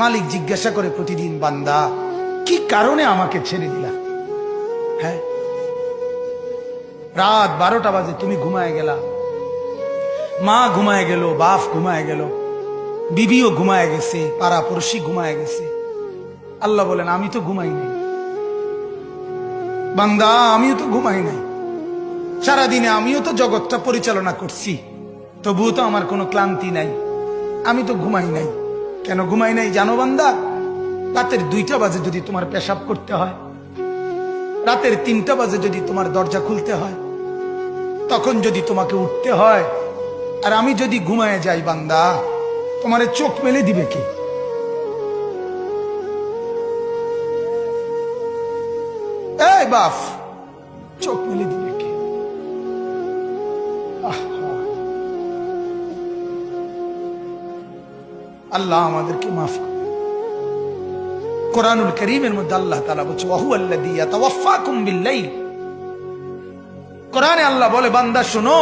মালিক জিজ্ঞাসা করে প্রতিদিন, বান্দা কি কারণে আমাকে ছেড়ে দিলা? হ্যাঁ, রাত 12টা বাজে তুমি ঘুমায় গেলা, মা ঘুমায় গেল, বাপ ঘুমায় গেল, বিবিও ঘুমায় গেছে, পাড়া পড়শি ঘুমায় গেছে। আল্লাহ বলেন আমি তো ঘুমাই নাই। বান্দা আমিও তো ঘুমাই নাই, সারাদিনে আমিও তো জগৎটা পরিচালনা করছি, তবুও তো আমার কোনো ক্লান্তি নাই, আমি তো ঘুমাই নাই। কেন ঘুমাই নাই জানো বান্দা? রাতের 2টা বাজে যদি তোমার পেশাব করতে হয়, রাতের 3টা বাজে যদি তোমার দরজা খুলতে হয়, তখন যদি তোমাকে উঠতে হয়, আর আমি যদি ঘুমায় যাই বান্দা, তোমারে চোখ মেলে দিবে কে? এই বাপ, চোখ মেলে দিবে কে? আল্লাহ আমাদেরকে মাফ করে। কোরআনুল কারীমের মধ্যে আল্লাহ তাআলা বলছে ওয়াহুয়াল্লাযী ইয়াতাওয়াফফাকুম বিল-লাইল। কোরআনে আল্লাহ বলে, বান্দা শোনো,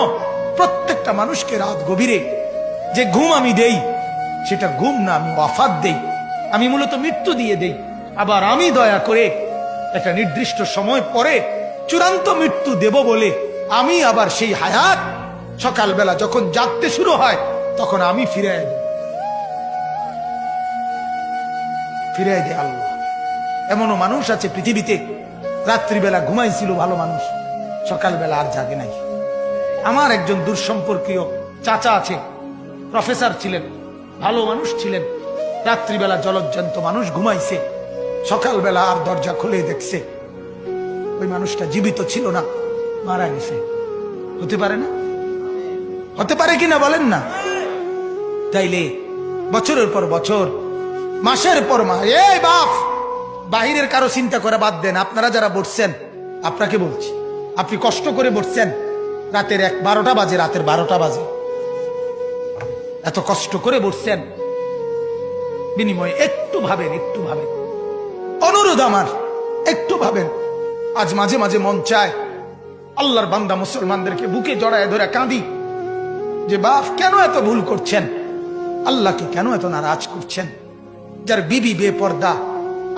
প্রত্যেকটা মানুষকে রাত গভীরে যে ঘুম আমি দেই, সেটা ঘুম না, আমি ওয়াফাত দেই, আমি মূলত মৃত্যু দিয়ে দেই। আবার আমি দয়া করে একটা নির্দিষ্ট সময় পরে চূড়ান্ত মৃত্যু দেব বলে আমি আবার সেই হায়াত সকালবেলা যখন জাগতে শুরু হয় তখন আমি ফিরে দেয় আল্লাহ। এমনও মানুষ আছে পৃথিবীতে, রাত্রিবেলা ঘুমাইছিল ভালো মানুষ, সকালবেলা আর জাগে নাই। আমার একজন দূরসম্পর্কীয় চাচা আছে, প্রফেসর ছিলেন, ভালো মানুষ ছিলেন, রাত্রিবেলা জলজ্জান্ত মানুষ ঘুমাইছে, সকালবেলা আর দরজা খুলে দেখছে ওই মানুষটা জীবিত ছিল না, মারা গেছে। হতে পারে না? হতে পারে কিনা বলেন না? তাইলে বছরের পর বছর, মাসের পর মাস, এই বাপ, বাহিরের কারো চিন্তা করে বাদ দেন। আপনারা যারা বসছেন, আপনাকে বলছি, আপনি কষ্ট করে বসছেন, রাতের 12টা বাজে, রাতের 12টা বাজে, এত কষ্ট করে বসছেন, বিনিময়ে একটু ভাবেন, একটু ভাবেন, অনুরোধ আমার, একটু ভাবেন। আজ মাঝে মাঝে মন চায় আল্লাহর বান্দা মুসলমানদেরকে বুকে জড়ায় ধরে কাঁদি যে বাপ কেন এত ভুল করছেন, আল্লাহকে কেন এত নারাজ করছেন? যার বিবি বেপর্দা,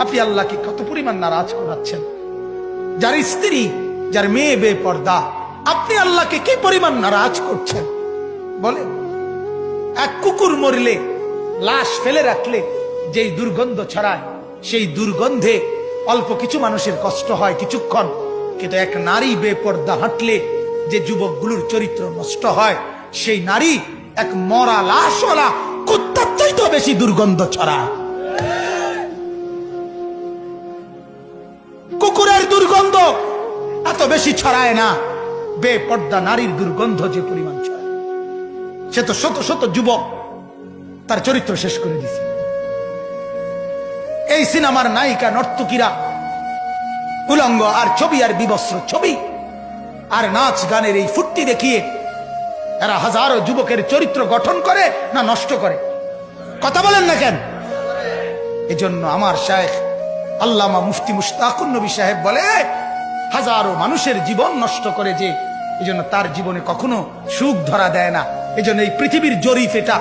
আপনি আল্লাহকে কত পরিমাণ নারাজ করাচ্ছেন। যার স্ত্রী, যার মেয়ে বেপর্দা, আপনি আল্লাহকে কি পরিমাণ নারাজ করছেন বলেন? এক কুকুর মরলে, লাশ ফেলে রাখলে যেই দুর্গন্ধ ছড়ায়, সেই দুর্গন্ধে অল্প কিছু মানুষের কষ্ট হয় কিছুক্ষণ, কিন্তু এক নারী বেপর্দা হাঁটলে যে যুবকগুলোর চরিত্র নষ্ট হয়, সেই নারী এক মরা লাশওয়ালা কুত্তার চাইতে বেশি দুর্গন্ধ ছড়ায়। কুকুরের দুর্গন্ধ এত বেশি ছড়ায় না, বেপর্দা নারীর দুর্গন্ধ যে পরিমাণ ছড়ায়। সে তো শত শত যুবক তার চরিত্র শেষ করে দিছে। এই সিনেমার নায়িকা নর্তকীরা উলঙ্গ আর ছবি আর বিবস্ত্র ছবি আর নাচ গানের এই ফুর্তি দেখিয়ে এরা হাজারো যুবকের চরিত্র গঠন করে না নষ্ট করে? কথা বলেন না কেন? এজন্য আমার শায়েখ আল্লামা মুফতি মুশতাকুন নবী সাহেব বলে, হাজারো মানুষের জীবন নষ্ট করে যে, এজন্য তার জীবনে কখনো সুখ ধরা দেয় না। এজন্য এই পৃথিবীর জরিপ এটা,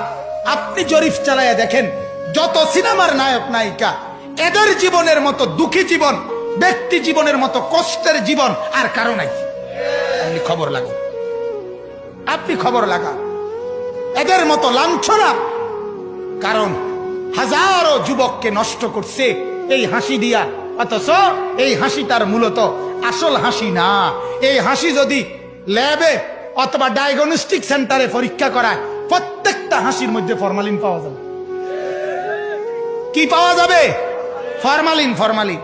আপনি জরিপ চালায়া দেখেন, যত সিনেমার নায়ক নায়িকা, এদের জীবনের মতো দুঃখী জীবন, ব্যক্তি জীবনের মতো কষ্টের জীবন আর কারো নাই। আপনি খবর লাগান, আপনি খবর লাগান, এদের মতো লাঞ্ছনা। কারণ হাজারো যুবককে নষ্ট করছে এই হাসি দিয়া, অথচ এই হাসি তার মূলত আসল হাসি না। এই হাসি যদি ল্যাবে অথবা ডায়াগনস্টিক সেন্টারে পরীক্ষা করায়, প্রত্যেকটা হাসির মধ্যে ফরমালিন পাওয়া যাবে। কি পাওয়া যাবে? Formalin, formalin.